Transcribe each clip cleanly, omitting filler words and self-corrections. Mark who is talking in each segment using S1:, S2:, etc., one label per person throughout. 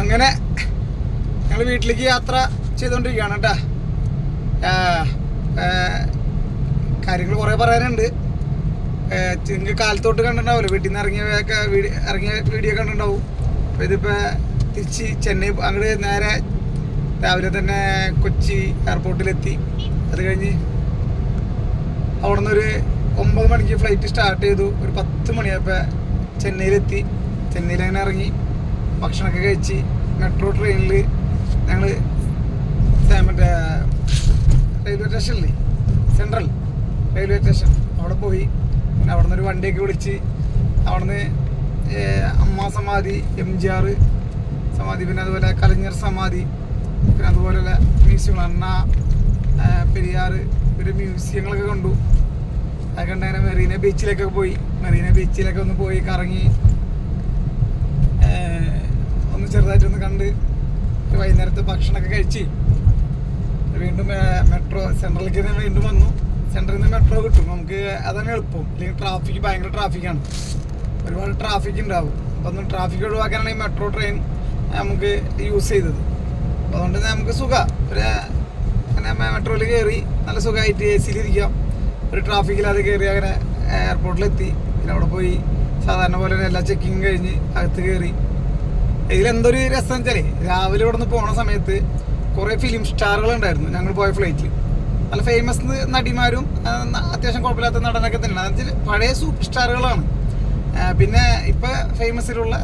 S1: അങ്ങനെ ഞങ്ങൾ വീട്ടിലേക്ക് യാത്ര ചെയ്തുകൊണ്ടിരിക്കുകയാണ് കേട്ടാ. കാര്യങ്ങൾ കുറേ പറയാനുണ്ട്. നിങ്ങൾക്ക് കാലത്തോട്ട് കണ്ടിട്ടുണ്ടാവുമല്ലോ, വീട്ടിൽ നിന്ന് ഇറങ്ങിയ വീഡിയോ കണ്ടിട്ടുണ്ടാവും. അപ്പോൾ ഇതിപ്പോൾ തിരിച്ച് ചെന്നൈ അങ്ങോട്ട് നേരെ രാവിലെ തന്നെ കൊച്ചി എയർപോർട്ടിലെത്തി. അത് കഴിഞ്ഞ് അവിടെ നിന്നൊരു 9 മണിക്ക് ഫ്ലൈറ്റ് സ്റ്റാർട്ട് ചെയ്തു. ഒരു 10 മണിയായപ്പോൾ ചെന്നൈയിലെത്തി. ചെന്നൈയിൽ അങ്ങനെ ഇറങ്ങി ഭക്ഷണമൊക്കെ കഴിച്ച് മെട്രോ ട്രെയിനിൽ ഞങ്ങൾ മറ്റേ റെയിൽവേ സ്റ്റേഷനില്ലേ, സെൻട്രൽ റെയിൽവേ സ്റ്റേഷൻ അവിടെ പോയി. പിന്നെ അവിടെ നിന്നൊരു വണ്ടിയൊക്കെ വിളിച്ച് അവിടെ നിന്ന് അമ്മ സമാധി, MGR സമാധി, പിന്നെ അതുപോലെ കലഞ്ഞർ സമാധി, പിന്നെ അതുപോലെയുള്ള മ്യൂസിയങ്ങൾ, അണ്ണ പെരിയാർ, ഒരു മ്യൂസിയങ്ങളൊക്കെ കണ്ടു. അത് കണ്ടങ്ങനെ മെറീന ബീച്ചിലൊക്കെ പോയി. മെറീന ബീച്ചിലൊക്കെ ഒന്ന് പോയി കറങ്ങി ഒന്ന് ചെറുതായിട്ടൊന്ന് കണ്ട് വൈകുന്നേരത്തെ ഭക്ഷണമൊക്കെ കഴിച്ച് വീണ്ടും മെട്രോ സെൻട്രലിലേക്ക് വീണ്ടും വന്നു. സെൻട്രലിൽ നിന്ന് മെട്രോ കിട്ടും നമുക്ക്, അതാണ് എളുപ്പം. അല്ലെങ്കിൽ ട്രാഫിക് ഭയങ്കര ട്രാഫിക്കാണ്, ഒരുപാട് ട്രാഫിക് ഉണ്ടാവും. അപ്പോൾ ഒന്ന് ട്രാഫിക് ഒഴിവാക്കാനാണ് ഈ മെട്രോ ട്രെയിൻ നമുക്ക് യൂസ് ചെയ്തത്. അപ്പോൾ അതുകൊണ്ട് തന്നെ നമുക്ക് സുഖം ഒരു അങ്ങനെ മെട്രോയിൽ കയറി നല്ല സുഖമായിട്ട് AC ഇരിക്കാം. ഒരു ട്രാഫിക്കില്ലാതെ കയറി അങ്ങനെ എയർപോർട്ടിലെത്തി. പിന്നെ അവിടെ പോയി സാധാരണ പോലെ എല്ലാ ചെക്കിങ് കഴിഞ്ഞ് അകത്ത് കയറി. ഇതിലെന്തൊരു രസം വെച്ചാൽ രാവിലെ ഇവിടെ നിന്ന് പോണ സമയത്ത് കുറേ ഫിലിം സ്റ്റാറുകളുണ്ടായിരുന്നു ഞങ്ങൾ പോയ ഫ്ലൈറ്റിൽ. നല്ല ഫേമസ് നടിമാരും അത്യാവശ്യം കുഴപ്പമില്ലാത്ത നടനൊക്കെ തന്നെയാണ്. എന്നുവെച്ചാൽ പഴയ സൂപ്പർ സ്റ്റാറുകളാണ്. പിന്നെ ഇപ്പം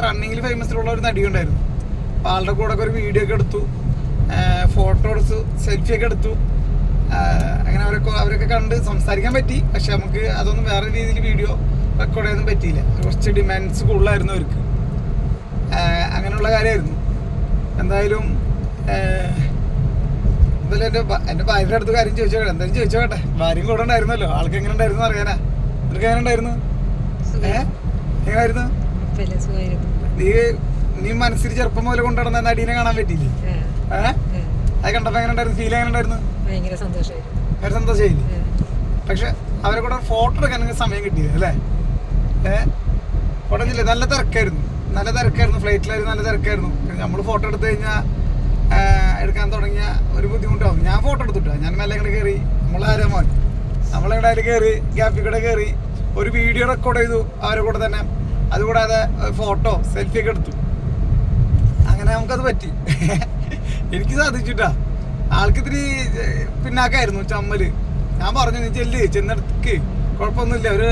S1: റണ്ണിങ്ങിൽ ഫേമസിലുള്ള ഒരു നടിയുണ്ടായിരുന്നു. അപ്പോൾ ആളുടെ കൂടെ ഒക്കെ ഒരു വീഡിയോ ഒക്കെ എടുത്തു, ഫോട്ടോ എടുത്തു, സെൽഫിയൊക്കെ എടുത്തു. അങ്ങനെ അവരൊക്കെ കണ്ട് സംസാരിക്കാൻ പറ്റി. പക്ഷെ നമുക്ക് അതൊന്നും വേറെ രീതിയിൽ വീഡിയോ റെക്കോർഡ് ചെയ്യാനൊന്നും പറ്റിയില്ല. കുറച്ച് ഡിമാൻഡ്സ് കൂടുതലായിരുന്നു അവർക്ക്. അങ്ങനെയുള്ള കാര്യമായിരുന്നു. എന്തായാലും എൻ്റെ ഭാര്യയുടെ അടുത്ത് കാര്യം ചോദിച്ചോട്ടെ, എന്തായാലും ചോദിച്ചോട്ടെ. ഭാര്യയും കൂടെ ഉണ്ടായിരുന്നല്ലോ, ആൾക്ക് എങ്ങനെ ഉണ്ടായിരുന്നു അറിയാനാ. നിനക്ക് എങ്ങനെ ഉണ്ടായിരുന്നു? എങ്ങനെയായിരുന്നു? നീ മനസ്സിൽ ചെറുപ്പം പോലെ കൊണ്ടുവന്ന നടീനെ കാണാൻ പറ്റിയില്ലേ? അത് കണ്ടപ്പോ എങ്ങനെ ഉണ്ടായിരുന്നു? ഫീൽ എങ്ങനെ ഉണ്ടായിരുന്നു? ഭയങ്കര സന്തോഷമായില്ലേ? പക്ഷെ അവരെ കൂടെ ഫോട്ടോ എടുക്കാൻ സമയം കിട്ടിയില്ല അല്ലേ? ഫോട്ടോ ഇല്ലേ? നല്ല തിരക്കായിരുന്നു ഫ്ലൈറ്റിലായിരുന്നു, നല്ല തിരക്കായിരുന്നു. നമ്മൾ ഫോട്ടോ എടുത്തു കഴിഞ്ഞാൽ എടുക്കാൻ തുടങ്ങിയ ഒരു ബുദ്ധിമുട്ടാവും. ഞാൻ ഫോട്ടോ എടുത്തിട്ടോ, ഞാൻ മെല്ലെ ഇങ്ങോട്ട് കയറി. നമ്മളെവിടെ കയറി ഗ്യാപ്പിൽ കൂടെ കയറി ഒരു വീഡിയോ റെക്കോർഡ് ചെയ്തു അവരെ കൂടെ തന്നെ. അതുകൂടാതെ ഫോട്ടോ സെൽഫിയൊക്കെ എടുത്തു. അങ്ങനെ നമുക്കത് പറ്റി. എനിക്ക് സാധിച്ചിട്ടാ. ആൾക്കിത്തിരി പിന്നാക്കായിരുന്നു ചമ്മല്. ഞാൻ പറഞ്ഞു, നീ ചെന്നെടുക്ക്, കുഴപ്പമൊന്നുമില്ല, അവർ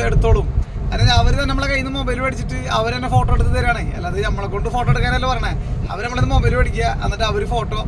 S1: എടുത്തോളും. അല്ലെങ്കിൽ അവർ തന്നെ നമ്മളെ കയ്യിൽ നിന്ന് മൊബൈൽ മേടിച്ചിട്ട് അവർ തന്നെ ഫോട്ടോ എടുത്ത് തരാണേ. അല്ലാതെ നമ്മളെ കൊണ്ട് ഫോട്ടോ എടുക്കാനല്ല പറഞ്ഞേ. അവർ നമ്മളത് മൊബൈൽ മേടിക്കുക, എന്നിട്ട് അവർ ഫോട്ടോ